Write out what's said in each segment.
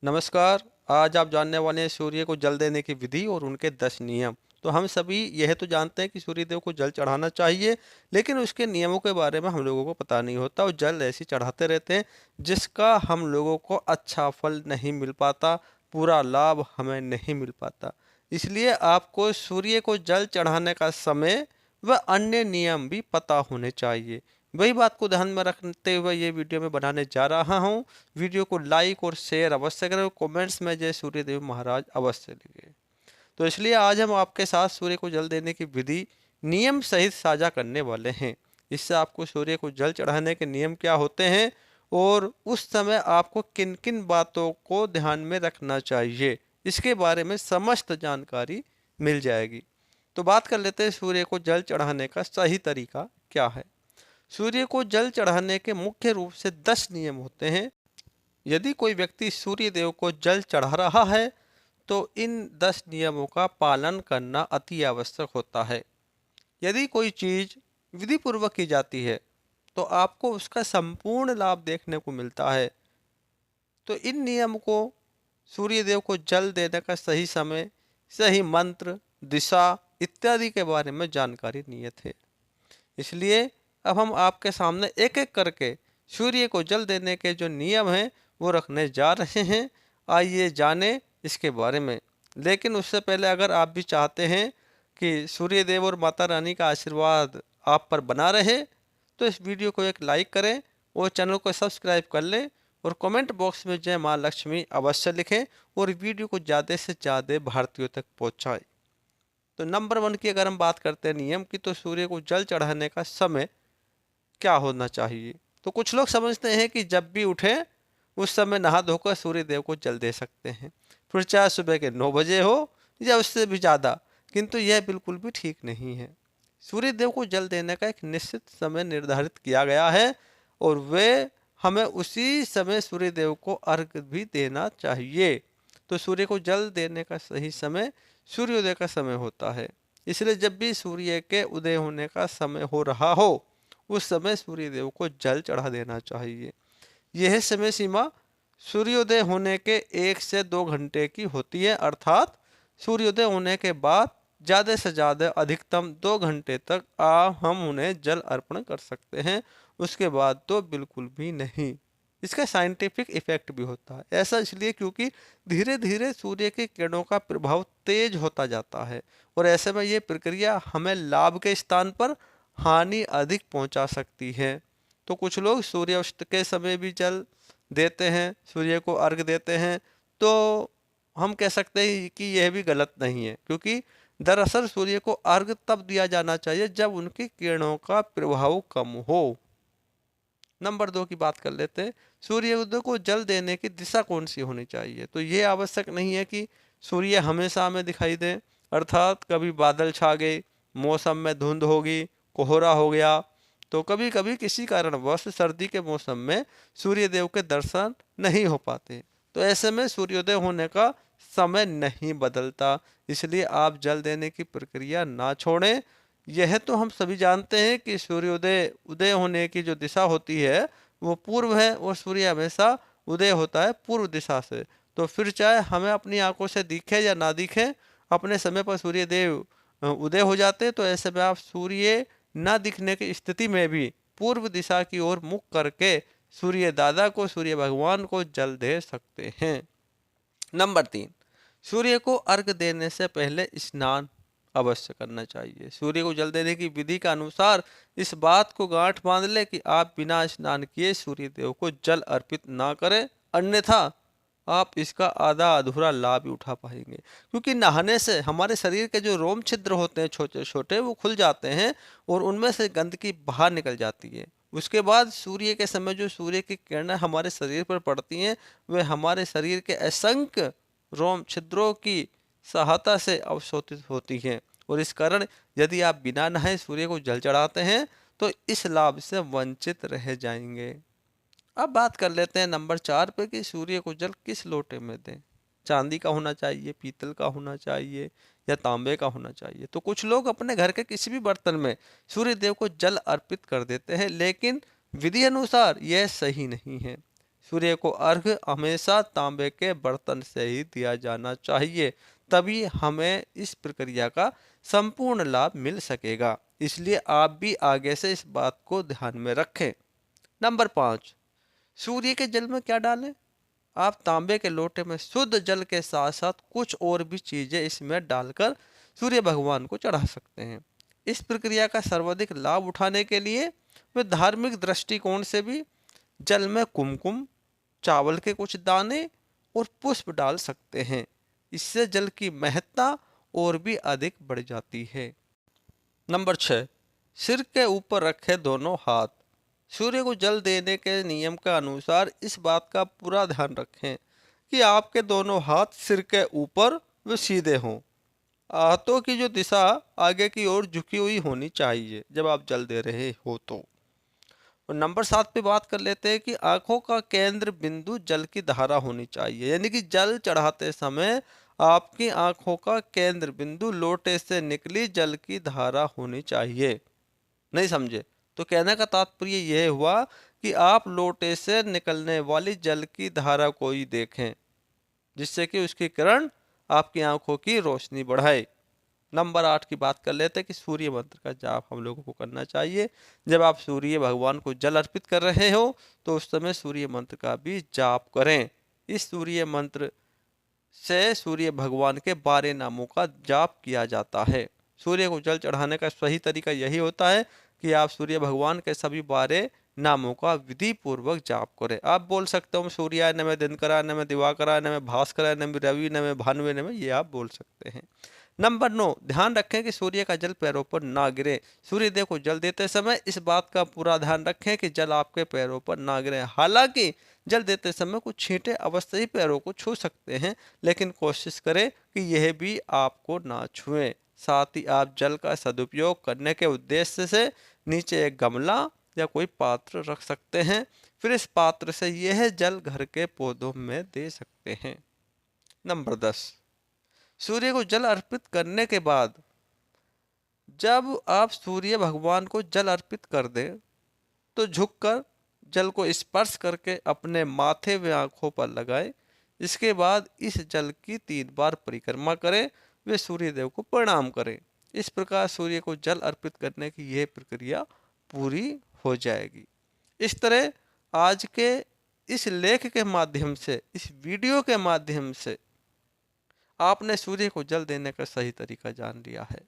नमस्कार। आज आप जानने वाले हैं सूर्य को जल देने की विधि और उनके 10 नियम। तो हम सभी यह तो जानते हैं कि सूर्य देव को जल चढ़ाना चाहिए, लेकिन उसके नियमों के बारे में हम लोगों को पता नहीं होता और जल ऐसे ही चढ़ाते रहते हैं, जिसका हम लोगों को अच्छा फल नहीं मिल पाता, पूरा लाभ हमें नहीं मिल पाता। इसलिए आपको सूर्य को जल चढ़ाने का समय व अन्य नियम भी पता होने चाहिए। वही बात को ध्यान में रखते हुए ये वीडियो में बनाने जा रहा हूँ। वीडियो को लाइक और शेयर अवश्य करें और कमेंट्स में जय सूर्यदेव महाराज अवश्य लिखें। तो इसलिए आज हम आपके साथ सूर्य को जल देने की विधि नियम सहित साझा करने वाले हैं। इससे आपको सूर्य को जल चढ़ाने के नियम क्या होते हैं और उस समय आपको किन किन बातों को ध्यान में रखना चाहिए, इसके बारे में समस्त जानकारी मिल जाएगी। तो बात कर लेते हैं सूर्य को जल चढ़ाने का सही तरीका क्या है। सूर्य को जल चढ़ाने के मुख्य रूप से 10 नियम होते हैं। यदि कोई व्यक्ति सूर्य देव को जल चढ़ा रहा है तो इन 10 नियमों का पालन करना अति आवश्यक होता है। यदि कोई चीज विधि पूर्वक की जाती है तो आपको उसका संपूर्ण लाभ देखने को मिलता है। तो इन नियम को सूर्य देव को जल देने का सही समय, सही मंत्र, दिशा इत्यादि के बारे में जानकारी नियत है। इसलिए अब हम आपके सामने एक एक करके सूर्य को जल देने के जो नियम हैं वो रखने जा रहे हैं। आइए जाने इसके बारे में। लेकिन उससे पहले अगर आप भी चाहते हैं कि सूर्य देव और माता रानी का आशीर्वाद आप पर बना रहे तो इस वीडियो को एक लाइक करें और चैनल को सब्सक्राइब कर लें और कमेंट बॉक्स में जय माँ लक्ष्मी अवश्य लिखें और वीडियो को ज़्यादा से ज़्यादा भारतीयों तक पहुँचाएं। तो नंबर 1 की अगर हम बात करते हैं नियम की, तो सूर्य को जल चढ़ाने का समय क्या होना चाहिए। तो कुछ लोग समझते हैं कि जब भी उठे उस समय नहा धोकर सूर्य देव को जल दे सकते हैं, फिर चाहे सुबह के 9 बजे हो या उससे भी ज़्यादा, किंतु यह बिल्कुल भी ठीक नहीं है। सूर्य देव को जल देने का एक निश्चित समय निर्धारित किया गया है और वे हमें उसी समय सूर्य देव को अर्घ भी देना चाहिए। तो सूर्य को जल देने का सही समय सूर्योदय का समय होता है। इसलिए जब भी सूर्य के उदय होने का समय हो रहा हो उस समय सूर्य देव को जल चढ़ा देना चाहिए। यह समय सीमा सूर्योदय होने के 1 से 2 घंटे की होती है, अर्थात सूर्योदय होने के बाद ज़्यादा से ज़्यादा अधिकतम 2 घंटे तक हम उन्हें जल अर्पण कर सकते हैं, उसके बाद तो बिल्कुल भी नहीं। इसका साइंटिफिक इफेक्ट भी होता है। ऐसा इसलिए क्योंकि धीरे धीरे सूर्य की किरणों का प्रभाव तेज होता जाता है और ऐसे में ये प्रक्रिया हमें लाभ के स्थान पर हानि अधिक पहुंचा सकती है। तो कुछ लोग सूर्यास्त के समय भी जल देते हैं, सूर्य को अर्घ देते हैं। तो हम कह सकते हैं कि यह भी गलत नहीं है, क्योंकि दरअसल सूर्य को अर्घ तब दिया जाना चाहिए जब उनकी किरणों का प्रभाव कम हो। नंबर 2 की बात कर लेते हैं। सूर्योदय को जल देने की दिशा कौन सी होनी चाहिए। तो ये आवश्यक नहीं है कि सूर्य हमेशा हमें दिखाई दे, अर्थात कभी बादल छा गए, मौसम में धुंध होगी, कोहरा हो गया, तो कभी कभी किसी कारणवश सर्दी के मौसम में सूर्य देव के दर्शन नहीं हो पाते, तो ऐसे में सूर्योदय होने का समय नहीं बदलता। इसलिए आप जल देने की प्रक्रिया ना छोड़ें। यह तो हम सभी जानते हैं कि सूर्योदय उदय होने की जो दिशा होती है वो पूर्व है और सूर्य हमेशा उदय होता है पूर्व दिशा से। तो फिर चाहे हमें अपनी आंखों से दिखे या ना दिखे, अपने समय पर सूर्य देव उदय हो जाते, तो ऐसे में आप सूर्य न दिखने की स्थिति में भी पूर्व दिशा की ओर मुख करके सूर्य दादा को, सूर्य भगवान को जल दे सकते हैं। नंबर 3, सूर्य को अर्घ देने से पहले स्नान अवश्य करना चाहिए। सूर्य को जल देने की विधि का अनुसार इस बात को गांठ बांध ले कि आप बिना स्नान किए सूर्य देव को जल अर्पित ना करें, अन्यथा आप इसका आधा अधूरा लाभ भी उठा पाएंगे। क्योंकि नहाने से हमारे शरीर के जो रोम छिद्र होते हैं छोटे छोटे, वो खुल जाते हैं और उनमें से गंदगी बाहर निकल जाती है। उसके बाद सूर्य के समय जो सूर्य की किरणें हमारे शरीर पर पड़ती हैं वे हमारे शरीर के असंख्य रोम छिद्रों की सहायता से अवशोषित होती हैं और इस कारण यदि आप बिना नहाए सूर्य को जल चढ़ाते हैं तो इस लाभ से वंचित रह जाएंगे। अब बात कर लेते हैं नंबर 4 पे कि सूर्य को जल किस लोटे में दें। चांदी का होना चाहिए, पीतल का होना चाहिए या तांबे का होना चाहिए। तो कुछ लोग अपने घर के किसी भी बर्तन में सूर्य देव को जल अर्पित कर देते हैं, लेकिन विधि अनुसार यह सही नहीं है। सूर्य को अर्घ हमेशा तांबे के बर्तन से ही दिया जाना चाहिए, तभी हमें इस प्रक्रिया का संपूर्ण लाभ मिल सकेगा। इसलिए आप भी आगे से इस बात को ध्यान में रखें। नंबर 5, सूर्य के जल में क्या डालें? आप तांबे के लोटे में शुद्ध जल के साथ साथ कुछ और भी चीजें इसमें डालकर सूर्य भगवान को चढ़ा सकते हैं। इस प्रक्रिया का सर्वाधिक लाभ उठाने के लिए वे धार्मिक दृष्टिकोण से भी जल में कुमकुम, चावल के कुछ दाने और पुष्प डाल सकते हैं। इससे जल की महत्ता और भी अधिक बढ़ जाती है। नंबर 6, सिर के ऊपर रखे दोनों हाथ। सूर्य को जल देने के नियम के अनुसार इस बात का पूरा ध्यान रखें कि आपके दोनों हाथ सिर के ऊपर व सीधे हों। हाथों की जो दिशा आगे की ओर झुकी हुई होनी चाहिए जब आप जल दे रहे हो तो। और नंबर 7 पे बात कर लेते हैं कि आंखों का केंद्र बिंदु जल की धारा होनी चाहिए, यानी कि जल चढ़ाते समय आपकी आंखों का केंद्र बिंदु लोटे से निकली जल की धारा होनी चाहिए। नहीं समझे? तो कहने का तात्पर्य यह हुआ कि आप लोटे से निकलने वाली जल की धारा को ही देखें, जिससे कि उसकी किरण आपकी आंखों की रोशनी बढ़ाए। नंबर 8 की बात कर लेते हैं कि सूर्य मंत्र का जाप हम लोगों को करना चाहिए। जब आप सूर्य भगवान को जल अर्पित कर रहे हो तो उस समय सूर्य मंत्र का भी जाप करें। इस सूर्य मंत्र से सूर्य भगवान के 12 नामों का जाप किया जाता है। सूर्य को जल चढ़ाने का सही तरीका यही होता है कि आप सूर्य भगवान के सभी 12 नामों का विधि पूर्वक जाप करें। आप बोल सकते हो सूर्याय नमः, दिनकराय नमः, दिवाकराय नमः, भास्कराय नमः, रवि नमः, भानुवे नमः, ये आप बोल सकते हैं। नंबर 9, ध्यान रखें कि सूर्य का जल पैरों पर ना गिरे। सूर्य देव को जल देते समय इस बात का पूरा ध्यान रखें कि जल आपके पैरों पर ना गिरे। हालांकि जल देते समय कुछ छींटे अवश्य ही पैरों को छू सकते हैं, लेकिन कोशिश करें कि यह भी आपको ना छुएं। साथ ही आप जल का सदुपयोग करने के उद्देश्य से नीचे एक गमला या कोई पात्र रख सकते हैं, फिर इस पात्र से यह जल घर के पौधों में दे सकते हैं। नंबर 10, सूर्य को जल अर्पित करने के बाद जब आप सूर्य भगवान को जल अर्पित कर दें तो झुककर जल को स्पर्श करके अपने माथे व आंखों पर लगाएं। इसके बाद इस जल की 3 बार परिक्रमा करें वे सूर्य देव को प्रणाम करें। इस प्रकार सूर्य को जल अर्पित करने की यह प्रक्रिया पूरी हो जाएगी। इस तरह आज के इस लेख के माध्यम से, इस वीडियो के माध्यम से आपने सूर्य को जल देने का सही तरीका जान लिया है।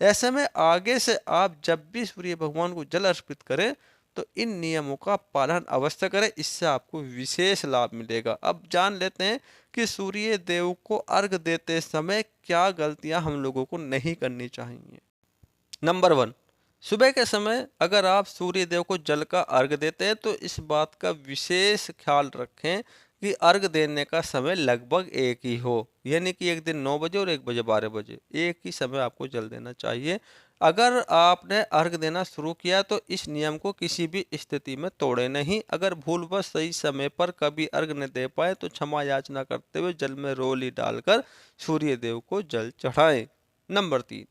ऐसे में आगे से आप जब भी सूर्य भगवान को जल अर्पित करें तो इन नियमों का पालन अवश्य करें, इससे आपको विशेष लाभ मिलेगा। अब जान लेते हैं कि सूर्य देव को अर्घ देते समय क्या गलतियां हम लोगों को नहीं करनी चाहिए। नंबर 1, सुबह के समय अगर आप सूर्य देव को जल का अर्घ देते हैं तो इस बात का विशेष ख्याल रखें कि अर्घ देने का समय लगभग एक ही हो, यानी कि एक दिन 9 बजे और एक बजे 12 बजे एक ही समय आपको जल देना चाहिए। अगर आपने अर्घ देना शुरू किया तो इस नियम को किसी भी स्थिति में तोड़े नहीं। अगर भूलवश सही समय पर कभी अर्घ न दे पाए तो क्षमा याचना करते हुए जल में रोली डालकर सूर्य देव को जल चढ़ाएं। नंबर 3,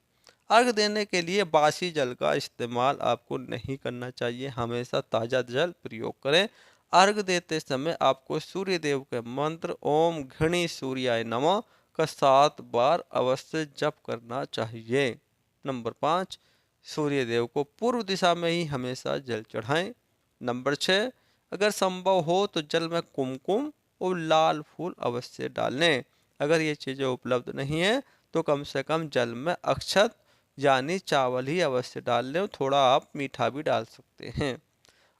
अर्घ देने के लिए बासी जल का इस्तेमाल आपको नहीं करना चाहिए, हमेशा ताज़ा जल प्रयोग करें। अर्घ देते समय आपको सूर्य देव के मंत्र ओम घृणी सूर्याय नमः का 7 बार अवश्य जप करना चाहिए। नंबर 5, सूर्य देव को पूर्व दिशा में ही हमेशा जल चढ़ाएं। नंबर 6, अगर संभव हो तो जल में कुमकुम और लाल फूल अवश्य डालें। अगर ये चीज़ें उपलब्ध नहीं है तो कम से कम जल में अक्षत यानी चावल ही अवश्य डाल लें, थोड़ा आप मीठा भी डाल सकते हैं।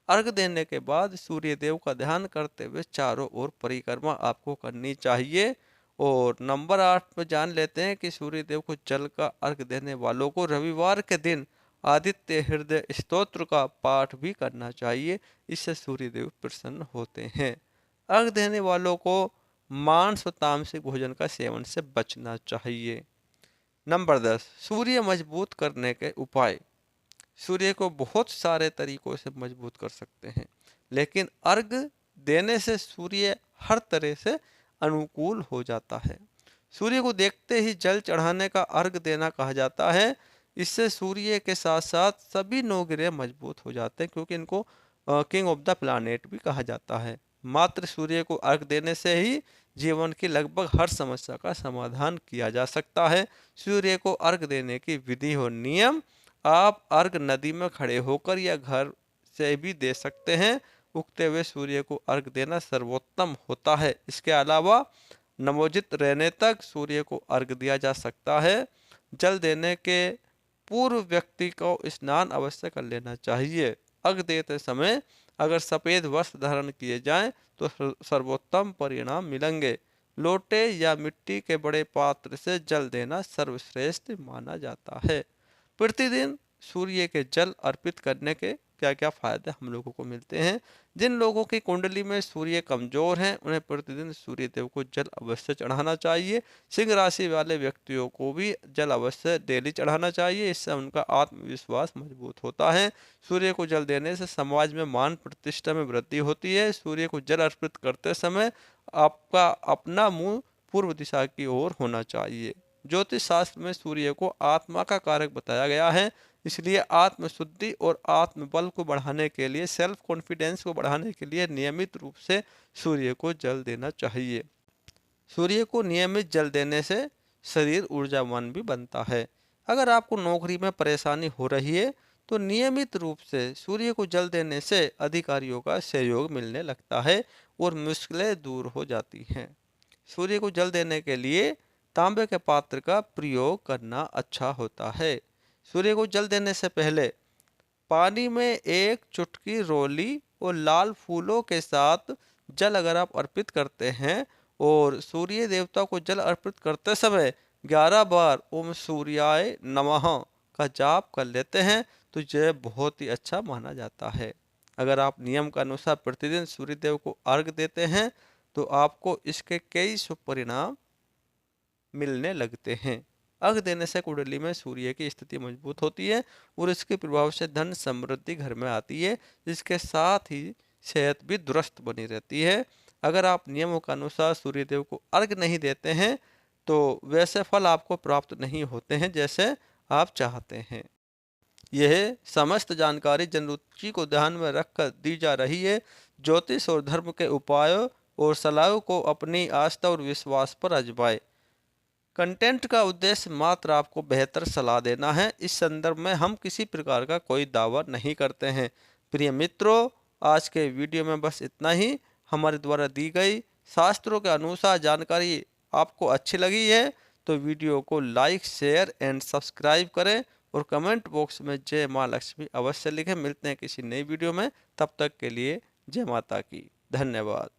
अर्घ देने के बाद सूर्य देव का ध्यान करते हुए चारों ओर परिक्रमा आपको करनी चाहिए। और नंबर 8 पर जान लेते हैं कि सूर्य देव को जल का अर्घ देने वालों को रविवार के दिन आदित्य हृदय स्तोत्र का पाठ भी करना चाहिए, इससे सूर्य देव प्रसन्न होते हैं। अर्घ देने वालों को मांस व तामसिक भोजन का सेवन से बचना चाहिए। नंबर 10, सूर्य मजबूत करने के उपाय। सूर्य को बहुत सारे तरीकों से मजबूत कर सकते हैं, लेकिन अर्घ देने से सूर्य हर तरह से अनुकूल हो जाता है। सूर्य को देखते ही जल चढ़ाने का अर्घ देना कहा जाता है। इससे सूर्य के साथ साथ सभी 9 ग्रह मजबूत हो जाते हैं, क्योंकि इनको किंग ऑफ द प्लानेट भी कहा जाता है। मात्र सूर्य को अर्घ देने से ही जीवन की लगभग हर समस्या का समाधान किया जा सकता है। सूर्य को अर्घ देने की विधि और नियम: आप अर्घ नदी में खड़े होकर या घर से भी दे सकते हैं। उगते हुए सूर्य को अर्घ देना सर्वोत्तम होता है। इसके अलावा नवोदित रहने तक सूर्य को अर्घ दिया जा सकता है। जल देने के पूर्व व्यक्ति को स्नान अवश्य कर लेना चाहिए। अर्घ देते समय अगर सफेद वस्त्र धारण किए जाएं तो सर्वोत्तम परिणाम मिलेंगे। लोटे या मिट्टी के बड़े पात्र से जल देना सर्वश्रेष्ठ माना जाता है। प्रतिदिन सूर्य के जल अर्पित करने के क्या क्या फायदे हम लोगों को मिलते हैं? जिन लोगों की कुंडली में सूर्य कमजोर हैं, उन्हें प्रतिदिन सूर्य देव को जल अवश्य चढ़ाना चाहिए। सिंह राशि वाले व्यक्तियों को भी जल अवश्य डेली चढ़ाना चाहिए। इससे उनका आत्मविश्वास मजबूत होता है। सूर्य को जल देने से समाज में मान प्रतिष्ठा में वृद्धि होती है। सूर्य को जल अर्पित करते समय आपका अपना मुंह पूर्व दिशा की ओर होना चाहिए। ज्योतिष शास्त्र में सूर्य को आत्मा का कारक बताया गया है, इसलिए आत्मशुद्धि और आत्मबल को बढ़ाने के लिए, सेल्फ कॉन्फिडेंस को बढ़ाने के लिए नियमित रूप से सूर्य को जल देना चाहिए। सूर्य को नियमित जल देने से शरीर ऊर्जावान भी बनता है। अगर आपको नौकरी में परेशानी हो रही है तो नियमित रूप से सूर्य को जल देने से अधिकारियों का सहयोग मिलने लगता है और मुश्किलें दूर हो जाती हैं। सूर्य को जल देने के लिए तांबे के पात्र का प्रयोग करना अच्छा होता है। सूर्य को जल देने से पहले पानी में एक चुटकी रोली और लाल फूलों के साथ जल अगर आप अर्पित करते हैं और सूर्य देवता को जल अर्पित करते समय 11 बार ओम सूर्याय नमः का जाप कर लेते हैं तो यह बहुत ही अच्छा माना जाता है। अगर आप नियम के अनुसार प्रतिदिन सूर्य देव को अर्घ देते हैं तो आपको इसके कई शुभ परिणाम मिलने लगते हैं। अर्घ देने से कुंडली में सूर्य की स्थिति मजबूत होती है और इसके प्रभाव से धन समृद्धि घर में आती है, जिसके साथ ही सेहत भी दुरुस्त बनी रहती है। अगर आप नियमों के अनुसार सूर्य देव को अर्घ नहीं देते हैं तो वैसे फल आपको प्राप्त नहीं होते हैं जैसे आप चाहते हैं। यह समस्त जानकारी जनरुचि को ध्यान में रखकर दी जा रही है। ज्योतिष और धर्म के उपायों और सलाहों को अपनी आस्था और विश्वास पर आजमाएं। कंटेंट का उद्देश्य मात्र आपको बेहतर सलाह देना है। इस संदर्भ में हम किसी प्रकार का कोई दावा नहीं करते हैं। प्रिय मित्रों, आज के वीडियो में बस इतना ही। हमारे द्वारा दी गई शास्त्रों के अनुसार जानकारी आपको अच्छी लगी है तो वीडियो को लाइक, शेयर एंड सब्सक्राइब करें और कमेंट बॉक्स में जय माँ लक्ष्मी अवश्य लिखें। मिलते हैं किसी नई वीडियो में, तब तक के लिए जय माता की। धन्यवाद।